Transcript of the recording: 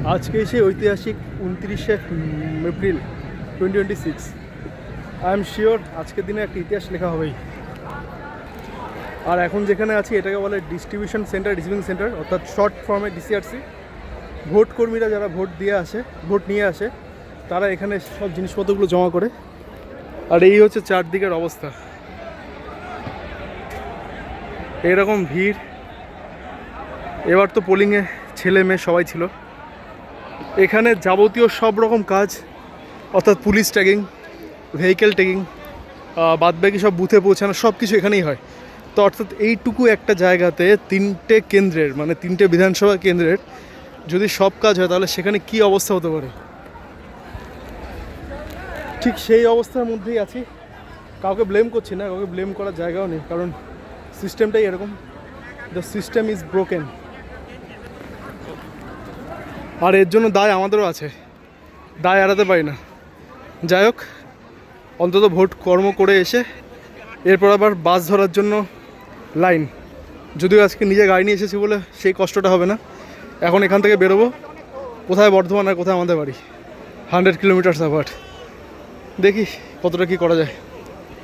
আজকে সেই ঐতিহাসিক 29শে এপ্রিল 2026। আই এম শিওর আজকের দিনে একটা ইতিহাস লেখা হবেই। আর এখন যেখানে আছি এটাকে বলে ডিস্ট্রিবিউশন সেন্টার, রিসিভিং সেন্টার, অর্থাৎ শর্ট ফর্মে ডিসিআরসি। ভোট কর্মীরা যারা ভোট নিয়ে আসে তারা এখানে সব জিনিসপত্রগুলো জমা করে। আর এই হচ্ছে চারদিকের অবস্থা, এরকম ভিড়। এবার তো পোলিংয়ে ছেলে মেয়ে সবাই ছিল। এখানে যাবতীয় সব রকম কাজ, অর্থাৎ পুলিশ ট্যাগিং, ভেহিকেল ট্যাগিং, বাদবাকি সব বুথে পৌঁছানো, সব কিছু এখানেই হয়। তো অর্থাৎ এইটুকু একটা জায়গাতে তিনটে কেন্দ্রের, মানে তিনটে বিধানসভা কেন্দ্রের যদি সব কাজ হয় তাহলে সেখানে কি অবস্থা হতে পারে। ঠিক সেই অবস্থার মধ্যেই আছি। কাউকে ব্লেম করছি না, কাউকে ব্লেম করার জায়গাও নেই, কারণ সিস্টেমটাই এরকম। The system is broken. আর এর জন্য দায় আমাদেরও আছে, দায় এড়াতে পারি না। যাই হোক, অন্তত ভোট কর্ম করে এসে এরপর আবার বাস ধরার জন্য লাইন। যদিও আজকে নিজে গাড়ি নিয়ে এসেছি বলে সেই কষ্টটা হবে না। এখন এখান থেকে বেরোবো, কোথায় বর্ধমান আর কোথায় আমাদের বাড়ি, 100 কিলোমিটার অ্যাপার্ট। দেখি কতটা কী করা যায়।